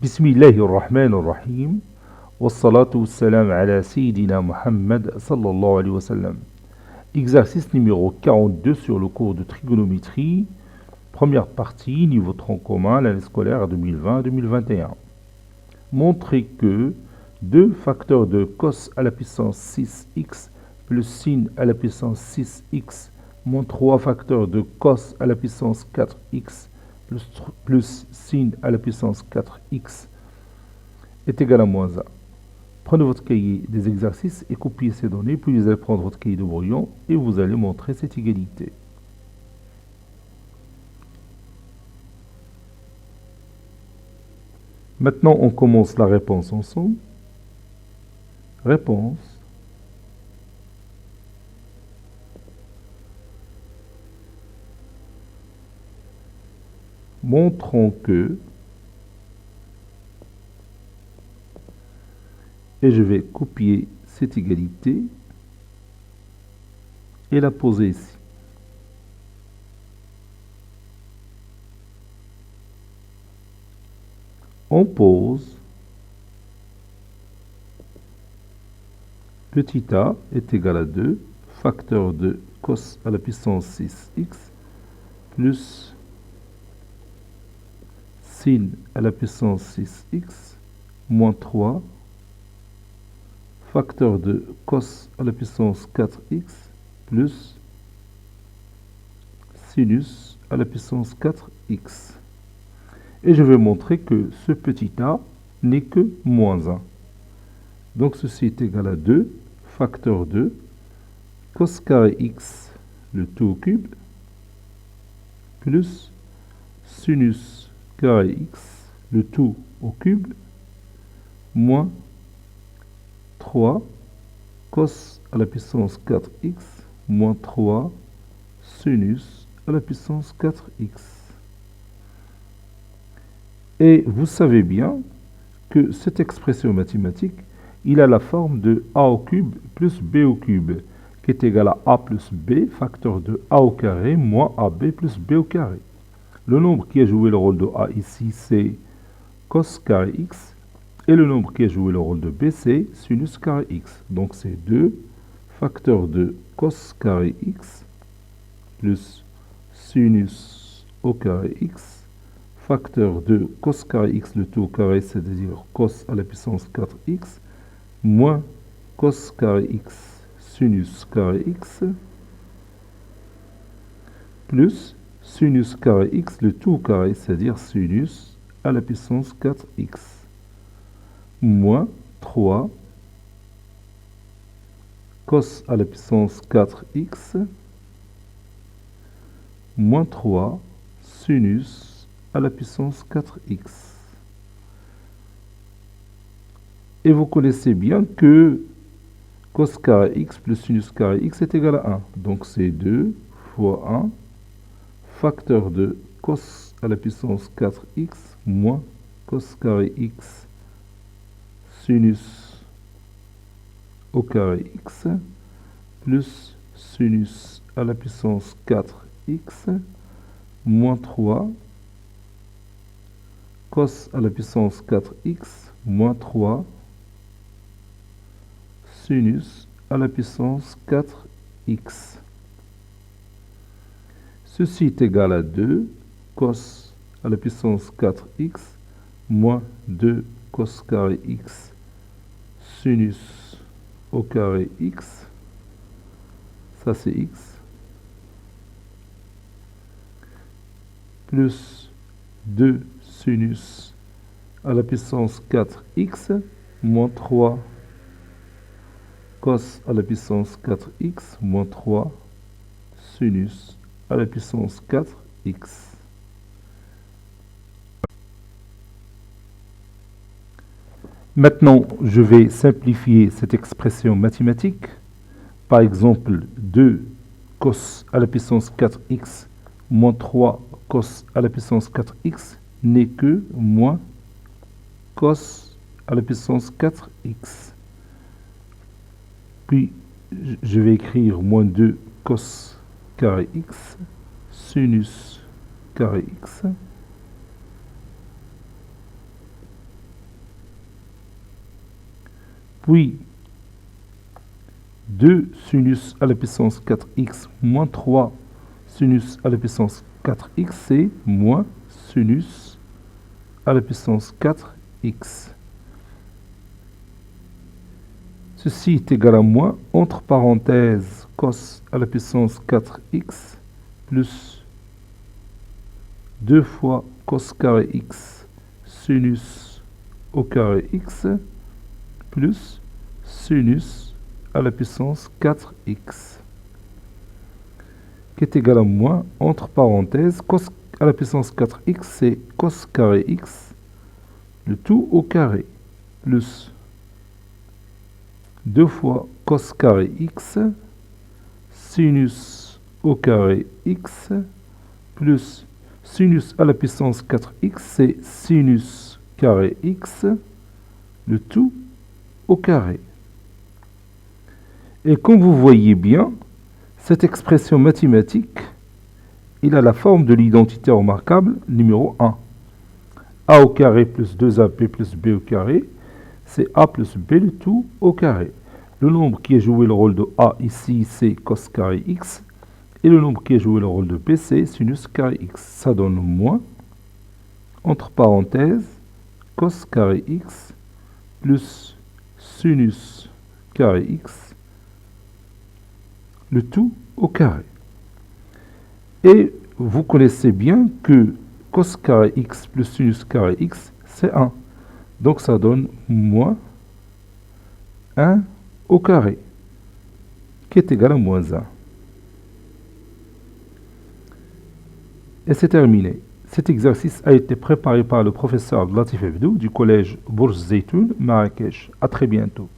بسم الله الرحمن الرحيم والصلاة والسلام على سيدنا Muhammad sallallahu alayhi wa sallam. Exercice numéro 42 sur le cours de trigonométrie, première partie, niveau tronc commun, l'année scolaire 2020-2021. Montrez que 2 facteurs de cos à la puissance 6x plus sin à la puissance 6x moins 3 facteurs de cos à la puissance 4x plus sin à la puissance 4x est égal à moins 1. Prenez votre cahier des exercices et copiez ces données, puis vous allez prendre votre cahier de brouillon et vous allez montrer cette égalité. Maintenant, on commence la réponse ensemble. Réponse. Montrons que, et je vais copier cette égalité et la poser ici. On pose petit a est égal à 2 facteur de cos à la puissance 6x plus sin à la puissance 6x moins 3 facteur de cos à la puissance 4x plus sinus à la puissance 4x. Et je vais montrer que ce petit a n'est que moins 1. Donc ceci est égal à 2 facteur de cos carré x, le tout au cube, plus sinus carré x, le tout au cube, moins 3 cos à la puissance 4x, moins 3 sinus à la puissance 4x. Et vous savez bien que cette expression mathématique, il a la forme de a au cube plus b au cube, qui est égal à a plus b, facteur de a au carré, moins ab plus b au carré. Le nombre qui a joué le rôle de a ici, c'est cos carré x, et le nombre qui a joué le rôle de b, c'est sinus carré x. Donc c'est 2 facteur de cos carré x plus sinus au carré x, facteur de cos carré x, le tout au carré, c'est-à-dire cos à la puissance 4x, moins cos carré x sinus carré x, plus sinus carré x, le tout au carré, c'est-à-dire sinus à la puissance 4x, moins 3 cos à la puissance 4x, moins 3 sinus à la puissance 4x. Et vous connaissez bien que cos carré x plus sinus carré x est égal à 1. Donc c'est 2 fois 1 facteur de cos à la puissance 4x moins cos carré x sinus au carré x plus sinus à la puissance 4x moins 3 cos à la puissance 4x moins 3 sinus à la puissance 4x. Ceci est égal à 2 cos à la puissance 4x moins 2 cos carré x sinus au carré x, ça c'est x, plus 2 sinus à la puissance 4x moins 3 cos à la puissance 4x moins 3 sinus à la puissance 4x. Maintenant, je vais simplifier cette expression mathématique. Par exemple, 2 cos à la puissance 4x moins 3 cos à la puissance 4x n'est que moins cos à la puissance 4x. Puis, je vais écrire moins 2 cos carré x sinus carré x Puis 2 sinus à la puissance 4x moins 3 sinus à la puissance 4x, c'est moins sinus à la puissance 4x. Ceci est égal à moins, entre parenthèses, cos à la puissance 4x plus 2 fois cos carré x sinus au carré x plus sinus à la puissance 4x, qui est égal à moins, entre parenthèses, cos à la puissance 4x, c'est cos carré x, le tout au carré, plus 2 fois cos carré x, sinus au carré x, plus sinus à la puissance 4x, c'est sinus carré x, le tout au carré. Et comme vous voyez bien, cette expression mathématique, il a la forme de l'identité remarquable numéro 1. A au carré plus 2ab plus b au carré, c'est a plus b le tout au carré. Le nombre qui a joué le rôle de a ici, c'est cos carré x. Et le nombre qui a joué le rôle de b, c'est sinus carré x. Ça donne moins, entre parenthèses, cos carré x plus sinus carré x, le tout au carré. Et vous connaissez bien que cos carré x plus sinus carré x, c'est 1. Donc ça donne moins 1 au carré, qui est égal à moins 1. Et c'est terminé. Cet exercice a été préparé par le professeur Latif Ebdou du collège Bourj Zeytoun, Marrakech. À très bientôt.